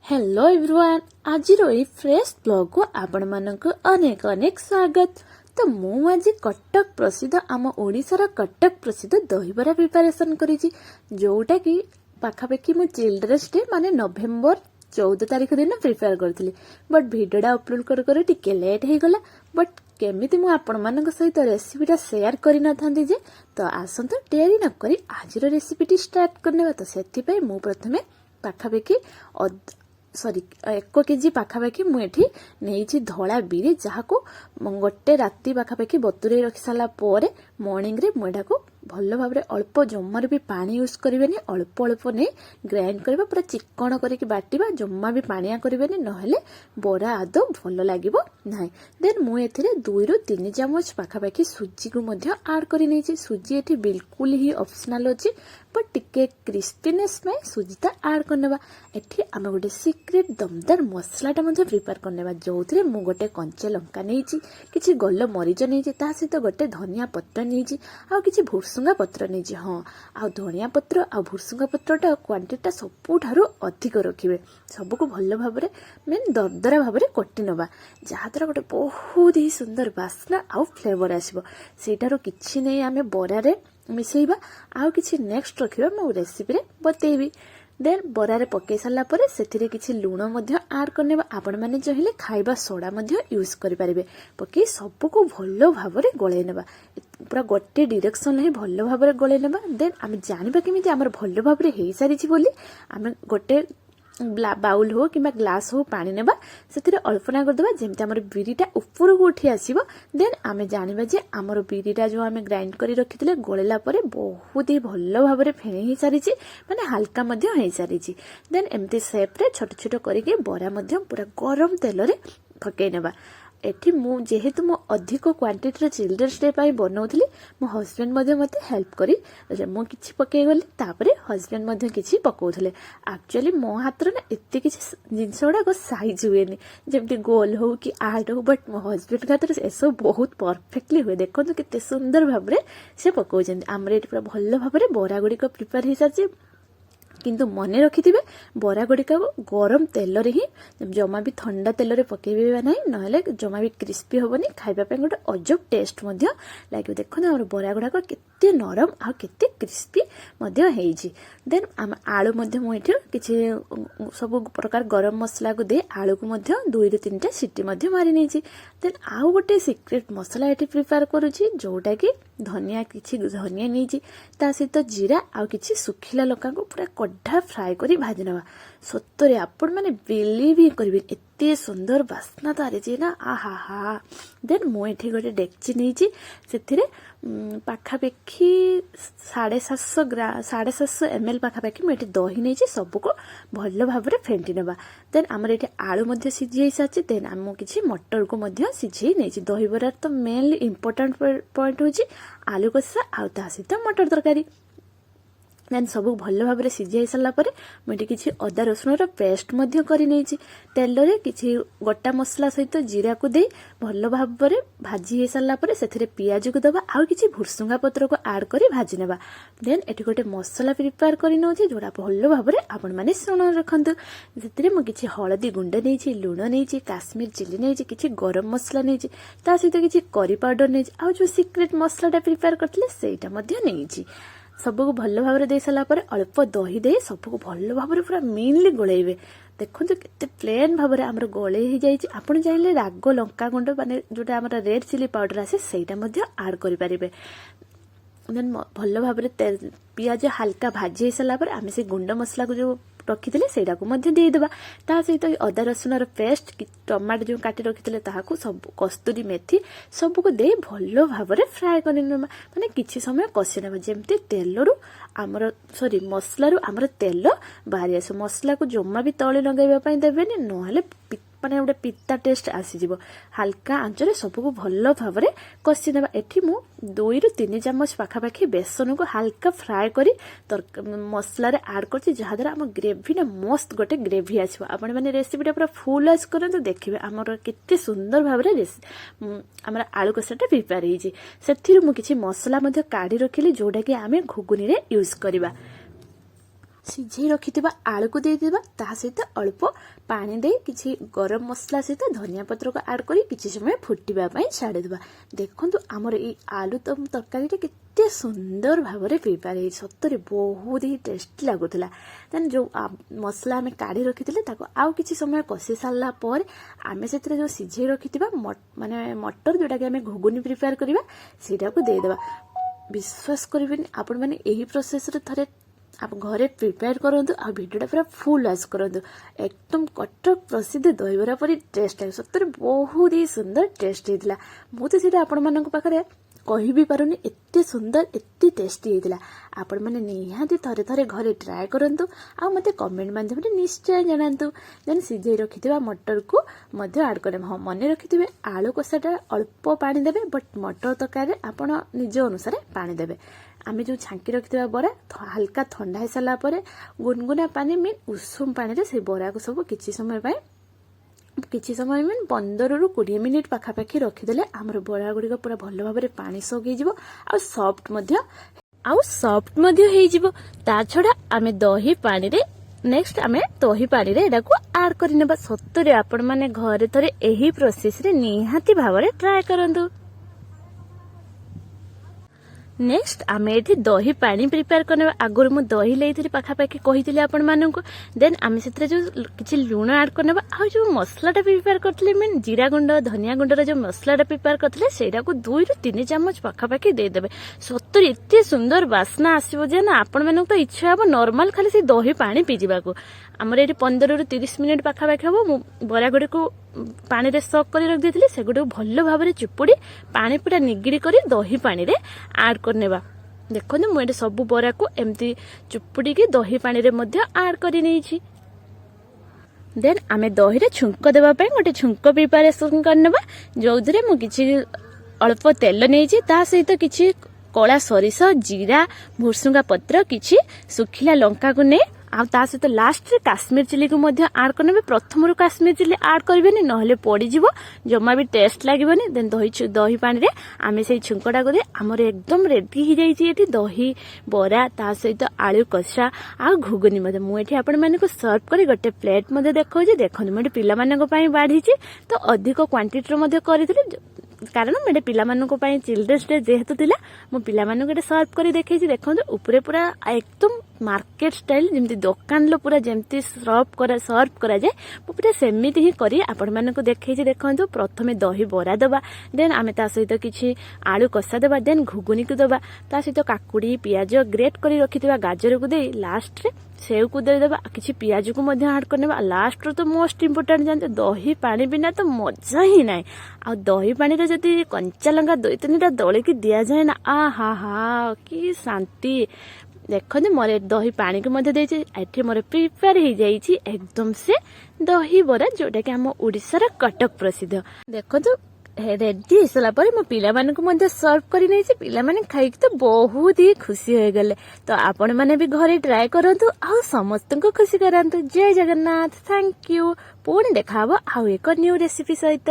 Hello everyone आज fresh blog को आपण मानक अनेक अनेक स्वागत। तो मु आज कटक प्रसिद्ध आम ओडिशार कटक प्रसिद्ध दहीबरा प्रिपरेशन करी जोटा कि पाखापाखि मु चिल्ड्रेन्स डे माने नवेम्बर 14 तारिख दिन प्रिपेयर करी बट भिडियोटा अपलोड कर टिके लेट हो गला बट केमिति मु आपण मानक सहित रेसिपीटा शेयर करि न थांती जे तो आसंत डेरी न करी आज रेसिपीटी स्टार्ट करने तो सेति पई मु प्रथमे पाखापाखि 1 केजी पाखापाखि मुझे नहीं धला बिरी जहाँ को गोटे राति पाखापाखि बतुरे रखी सारा पर मॉर्निंग रे मुझा को भल भाव अल्प जमार भी पानी यूज करें अल्प अल्प नहीं ग्राइंड करवा पूरा चिकन करके बाटिबा जमा भी पानिया करें नहले बरा आदौ भल लगे ना। देन मुझे 2 ରୁ 3 ଚାମଚ पाखापाखि सुजी को आड कर सुजी ये बिल्कुल ही ऑप्शनल अच्छी बट टिके क्रिस्पीनेस में सुजीटा आड करने एठी आम गोटे सिक्रेट दमदार मसलाटा प्रिपेयर करने जो थे मुझे गोटे कंचा लंका नहीं कि गोल मरीच नहीं सहित गोटे धनिया पत्र नहीं आउ कि भुरसुंगा पत्र नहीं हाँ आ धनिया पत्र आ भुरसुंगा पत्रटा क्वांटिटी सबुठारु अधिक रखिए सबको भल भाव मेन दरदरा भाव कटि नवा जहाँद्वारा गोटे बहुत ही सुंदर बास्ना आउ फ्लेवर आसो सेटार किछि नहीं आम बरारे मिसेइबा आउ किछि नेक्स्ट रखिबा मो रेसिपी रे बतेइबी। देन बरारे पकई सारा पर से किछि लुण आड करने आपण मैंने चाहिए खाइबा सोडा यूज करें पकई सबको भल भाव गलई नेबा पूरा गोटे डिरेक्शन ही भल भाव गलई नेबा। देन आम जानिबा केमिति आमर भल भाव हो सारी बोली आम गोटे बाउल हो कि ग्लास हो पानी नेबा से अल्पना करदे जमी आम बिरीटा ऊपर को उठी आसो देन आम जाना जे आमर बिरीटा जो आम ग्राइंड कर रखी गोलेला बहुत ही भल भाव फेणी हो सारी माने हल्का हो सारी देन एमती सेप्रे छोट छोट करके बरा पूरा गरम तेल रे पकई नेबा। एठी मु जेहेतु मो अधिक क्वांटिटी चिल्ड्रेन्स डे पाई बनाउथली मो हस्बैंड मते हेल्प करी मु किछि पकई गली तापरे हस्बैंड मते किछि पकाउथले एक्चुअली मो हाथ रे ना एते किछि जिंस गुडा को साइज हुएनी जेमति गोल हो कि आर्ट हो बट मो हस्बैंड हाथ रे एसो बहुत परफेक्टली हुए देखो केते सुंदर भाव रे से पकाउछन हमरे एठी पूरा भल भाव रे बरा गुडी को प्रिपेयर हो साची किंतु मने रखिथिबे बरा गुड़िका गरम तेल रे ही जमा भी ठंडा तेल रे पकेबे ना नहले जमा भी क्रिस्पी होबनी खाइबा पे गोटे अजब टेस्ट लगे देखो हमर बरा गुड़ाक केते नरम आ केते क्रिस्पी हेइछि। देन आम आलू मुझे किछि सब प्रकार गरम मसला को दे आलू को 2 ରୁ 3टा सीटी मारी नहीं। देन आउ गोटे सिक्रेट मसला ये प्रिपेयर करुछि जोटा कि धनिया किछि धनिया नहीं ता सहित जीरा आ किछि सुखिला लंका को पूरा कड्ढा फ्राए करी भाजी नवा सतरे आपण माने बिलीव ही करिवे एते सुंदर बास्ना तारे जे ना आहा हा। देन मु एठी गोटे डेक्ची नहीं से पाखापाखि 750 ml पाखापाखि मुझे दही नहीं सबको भल भाव फेंटी नेबा। देन आमर ये आलू सीझी सारी देन आम किसी मटर को सीझे नहीं दहीबरार तो मेनली इम्पोर्टाट पॉइंट हूँ आलू कषा आ सहित मटर तरकारी। देन सब भल भाव सीझी सारा पर मुझे किसी अदा रसुण पेस्ट कर तेल रे किसी गोटा मसला सहित जीरा को दे भल भाव भाजी सारा पर से पियाज को दबा आउ किसी भुरसुंगा पत्र को आड कर भाजी नेबा। देन एटी गोटे मसला प्रिपेयर कर जोड़ा भल भाव आपण मैंने शुण रखु से मुझे हलदी गुंड नहीं लुण नहीं काश्मीर चिली नहीं किसी गरम मसला नहीं सहित किसी करी पाउडर नहीं आउ जो सिक्रेट मसलाटा प्रिपेयर करते सेटा नहीं सबको भल भाव दे सारा पर अल्प दही दे सबको भल भाव पूरा मेनली गोलेबे देखो केते प्लेन भाव में आमर गोले ही जाइए आपन चाहिए राग लंका गुंड माने जोटा आमर रेड चिली पाउडर आसे सेटा आड कर पारिबे। देन भल भाव पियाज हल्का भाजी सारा पर आम से गुंड मसला को जो रखी सेटा को देदेबा ता सहित अदा रसुण पेस्ट टमाटो जो काटी रखी सब कस्तूरी मेथी सबको दे भल भाव फ्राए कर माने किछि समय कषि ना जमती तेल रु आमर सॉरी मसला आमर तेल बाहरी आस मसला को जमा भी तले लगाइबा देबेनी नहले माने गोटे पिता टेस्ट आसीजिवो हल्का आंचरे सबको भल भाव कषि नेबा। एठी मु 2 ରୁ 3 ଚାମଚ पाखापाखि बेसन को हल्का फ्राए करी मसला आड कर जहाद्वारा आम ग्रेवी ना मस्त गोटे ग्रेवी आसो आपण मैंने रेसिपीटा पूरा फुल आज करते देखिए आमर केते सुंदर भाव आमर आलू कषाटा प्रिपेयर होइछि से किछि मसला काढ़ी रखिली जोटा कि आम घुगुनी रे यूज करबा। ସିଝେଇ ରଖିଥିବା ଆଳୁକୁ ଦେଇଦେବା। ତା ସହିତ ଅଳ୍ପ ପାଣି ଦେଇ କିଛି ଗରମ ମସଲା ସହିତ ଧନିଆ ପତ୍ରକୁ ଆଡ୍ କରି କିଛି ସମୟ ଫୁଟିବା ପାଇଁ ଛାଡ଼ିଦେବା। ଦେଖନ୍ତୁ ଆମର ଏଇ ଆଳୁଦମ ତରକାରୀଟା କେତେ ସୁନ୍ଦର ଭାବରେ ପ୍ରିପେୟାର ହେଇଛି। ସତରେ ବହୁତ ହିଁ ଟେଷ୍ଟି ଲାଗୁଥିଲା। ଦେନ୍ ଯେଉଁ ମସଲା ଆମେ କାଢ଼ି ରଖିଥିଲେ ତାକୁ ଆଉ କିଛି ସମୟ କଷି ସାରିଲା ପରେ ଆମେ ସେଥିରେ ଯେଉଁ ସିଝେଇ ରଖିଥିବା ମାନେ ମଟର ଯେଉଁଟାକି ଆମେ ଘୁଗୁନି ପ୍ରିପେୟାର କରିବା ସେଇଟାକୁ ଦେଇଦେବା। ବିଶ୍ୱାସ କରିବେନି, ଆପଣମାନେ ଏହି ପ୍ରୋସେସରେ ଥରେ ଘରେ ପ୍ରିପେୟାର କରନ୍ତୁ ଆଉ ଭିଡ଼ିଓଟା ପୁରା ଫୁଲ୍ ୱାଚ୍ କରନ୍ତୁ। ଏକଦମ କଟକ ପ୍ରସିଦ୍ଧ ଦହିବରା ପରି ଟେଷ୍ଟ ଲାଗେ। ସତରେ ବହୁତ ହି ସୁନ୍ଦର ଟେଷ୍ଟ ହେଇଥିଲା। ମୁଁ ତ ସେଇଟା ଆପଣମାନଙ୍କ ପାଖରେ କହିବି ପାରୁନି, ଏତେ ସୁନ୍ଦର ଏତେ ଟେଷ୍ଟି ହେଇଥିଲା। ଆପଣମାନେ ନିହାତି ଥରେ ଥରେ ଘରେ ଟ୍ରାଏ କରନ୍ତୁ ଆଉ ମୋତେ କମେଣ୍ଟ ମାଧ୍ୟମରେ ନିଶ୍ଚୟ ଜଣାନ୍ତୁ। ଦେନ୍ ସିଝେଇ ରଖିଥିବା ମଟରକୁ ମଧ୍ୟ ଆଡ଼୍ କରିବେ। ହଁ, ମନେ ରଖିଥିବେ ଆଳୁ କଷାଟା ଅଳ୍ପ ପାଣି ଦେବେ, ବଟ୍ ମଟର ତରକାରୀରେ ଆପଣ ନିଜ ଅନୁସାରେ ପାଣି ଦେବେ। ଆମେ ଯେଉଁ ଛାଙ୍କି ରଖିଥିବା ବରା ହାଲକା ଥଣ୍ଡା ହେଇସାରିଲା ପରେ ଗୁନଗୁନା ପାଣି ମିନ୍ ଉଷୁମ ପାଣିରେ ସେଇ ବରାକୁ ସବୁ କିଛି ସମୟ ମିନ୍ 15ରୁ 20 ମିନିଟ୍ ପାଖାପାଖି ରଖିଦେଲେ ଆମର ବରା ଗୁଡ଼ିକ ପୁରା ଭଲ ଭାବରେ ପାଣି ସୋକ୍ ହେଇଯିବ ଆଉ ସଫ୍ଟ ମଧ୍ୟ ହେଇଯିବ। ତା ଛଡ଼ା ଆମେ ଦହି ପାଣିରେ ଏଟାକୁ ଆଡ୍ କରିନେବା। ସତରେ ଆପଣମାନେ ଘରେ ଥରେ ଏହି ପ୍ରୋସେସରେ ନିହାତି ଭାବରେ ଟ୍ରାଏ କରନ୍ତୁ। ନେକ୍ସଟ ଆମେ ଏଠି ଦହି ପାଣି ପ୍ରିପେୟାର କରିନେବା। ଆଗରୁ ମୁଁ ଦହି ନେଇଥିଲି ପାଖାପାଖି କହିଥିଲି ଆପଣମାନଙ୍କୁ। ଦେନ୍ ଆମେ ସେଥିରେ ଯେଉଁ କିଛି ଲୁଣ ଆଡ୍ କରିନେବା ଆଉ ଯେଉଁ ମସଲାଟା ପ୍ରିପେୟାର କରିଥିଲେ ମିନ୍ ଜିରା ଗୁଣ୍ଡ ଧନିଆ ଗୁଣ୍ଡର ଯେଉଁ ମସଲାଟା ପ୍ରିପେୟାର କରିଥିଲେ ସେଇଟାକୁ 2ରୁ 3 ଚାମଚ ପାଖାପାଖି ଦେଇଦେବେ। ସତରେ ଏତେ ସୁନ୍ଦର ବାସ୍ନା ଆସିବ ଯେ ନା ଆପଣମାନଙ୍କୁ ତ ଇଚ୍ଛା ହେବ ନର୍ମାଲ ଖାଲି ସେଇ ଦହି ପାଣି ପିଇଯିବାକୁ। ଆମର ଏଠି 15ରୁ 30 ମିନିଟ୍ ପାଖାପାଖି ହେବ। ମୁଁ ବରା ଗୁଡ଼ିକୁ ପାଣିରେ ସକ୍ କରି ରଖିଦେଇଥିଲି, ସେଗୁଡ଼ିକୁ ଭଲ ଭାବରେ ଚୁପୁଡ଼ି ପାଣି ପୁରା ନିଗିଡ଼ି କରି ଦହି ପାଣିରେ ଆଡ୍ କରିନେବା। ଦେଖନ୍ତୁ ମୁଁ ଏଠି ସବୁ ବରାକୁ ଏମିତି ଚୁପୁଡ଼ିକି ଦହି ପାଣିରେ ମଧ୍ୟ ଆଡ୍ କରି ନେଇଛି। ଦେନ୍ ଆମେ ଦହିରେ ଛୁଙ୍କ ଦେବା ପାଇଁ ଗୋଟେ ଛୁଙ୍କ ପ୍ରିପାରେସନ୍ କରିନେବା। ଯେଉଁଥିରେ ମୁଁ କିଛି ଅଳ୍ପ ତେଲ ନେଇଛି, ତା ସହିତ କିଛି କଳା ସୋରିଷ ଜିରା ଭୁସୁଙ୍ଗା ପତ୍ର କିଛି ଶୁଖିଲା ଲଙ୍କାକୁ ନେଇ ଆଉ ତା ସହିତ ଲାଷ୍ଟରେ କାଶ୍ମୀର ଚିଲିକୁ ମଧ୍ୟ ଆଡ୍ କରିନେବେ। ପ୍ରଥମରୁ କାଶ୍ମୀର ଚିଲି ଆଡ୍ କରିବେନି, ନହେଲେ ପଡ଼ିଯିବ, ଜମା ବି ଟେଷ୍ଟ ଲାଗିବନି। ଦେନ୍ ଦହି ପାଣିରେ ଆମେ ସେଇ ଛୁଙ୍କଟାକୁ ଦେଇ ଆମର ଏକଦମ ରେଡି ହେଇଯାଇଛି ଏଠି ଦହି ବରା ତା ସହିତ ଆଳୁ କଷା ଆଉ ଘୁଗୁନି ମଧ୍ୟ। ମୁଁ ଏଠି ଆପଣମାନଙ୍କୁ ସର୍ଭ କରି ଗୋଟେ ପ୍ଲେଟ୍ ମଧ୍ୟ ଦେଖାଉଛି। ଦେଖନ୍ତୁ ମୁଁ ଏଠି ପିଲାମାନଙ୍କ ପାଇଁ ବାଢ଼ିଛି, ତ ଅଧିକ କ୍ୱାଣ୍ଟିଟିର ମଧ୍ୟ କରିଥିଲି କାରଣ ମୁଁ ଏଠି ପିଲାମାନଙ୍କ ପାଇଁ ଚିଲଡ୍ରେନ୍ସ ଡେ ଯେହେତୁ ଥିଲା ମୁଁ ପିଲାମାନଙ୍କୁ ଏଠି ସର୍ଭ କରି ଦେଖେଇଛି। ଦେଖନ୍ତୁ ଉପରେ ପୁରା ଏକଦମ ମାର୍କେଟ ଷ୍ଟାଇଲ ଯେମିତି ଦୋକାନର ପୁରା ଯେମିତି ସର୍ଭ କରାଯାଏ ମୁଁ ପୁରା ସେମିତି ହିଁ କରି ଆପଣମାନଙ୍କୁ ଦେଖେଇଛି। ଦେଖନ୍ତୁ ପ୍ରଥମେ ଦହି ବରା ଦେବା, ଦେନ୍ ଆମେ ତା ସହିତ କିଛି ଆଳୁ କଷା ଦେବା, ଦେନ୍ ଘୁଗୁନିକୁ ଦେବା, ତା ସହିତ କାକୁଡ଼ି ପିଆଜ ଗ୍ରେଟ୍ କରି ରଖିଥିବା ଗାଜରକୁ ଦେଇ ଲାଷ୍ଟରେ ସେଉକୁ ଦେଇଦେବା, କିଛି ପିଆଜକୁ ମଧ୍ୟ ଆଡ୍ କରିନେବା। ଲାଷ୍ଟରୁ ତ ମୋଷ୍ଟ ଇମ୍ପୋର୍ଟାଣ୍ଟ ଜାଣିଛ ଦହି ପାଣି ବିନା ତ ମଜା ହିଁ ନାହିଁ। ଆଉ ଦହି ପାଣିରେ ଯଦି କଞ୍ଚା ଲଙ୍କା 2-3ଟା ଦଳିକି ଦିଆଯାଏ ନା, ଆହା କି ଶାନ୍ତି। ଦେଖନ୍ତୁ ମୋର ଦହି ପାଣିକୁ ମଧ୍ୟ ଦେଇଛି। ଏଠି ମୋର ପ୍ରିପେୟାର ହେଇଯାଇଛି ଏକଦମ ସେ ଦହିବରା, ଯୋଉଟାକି ଆମ ଓଡ଼ିଶାର କଟକ ପ୍ରସିଦ୍ଧ। ଦେଖନ୍ତୁ ରେଡି ହେଇସାରିଲା ପରେ ମୁଁ ପିଲାମାନଙ୍କୁ ମଧ୍ୟ ସର୍ଭ କରି ନେଇଛି। ପିଲାମାନେ ଖାଇକି ତ ବହୁତ ହି ଖୁସି ହୋଇଗଲେ। ତ ଆପଣମାନେ ବି ଘରେ ଟ୍ରାଏ କରନ୍ତୁ ଆଉ ସମସ୍ତଙ୍କୁ ଖୁସି କରାନ୍ତୁ। ଜୟ ଜଗନ୍ନାଥ, ଥ୍ୟାଙ୍କ ୟୁ। ପୁଣି ଦେଖାହବ ଆଉ ଏକ ନ୍ୟୁ ରେସିପି ସହିତ।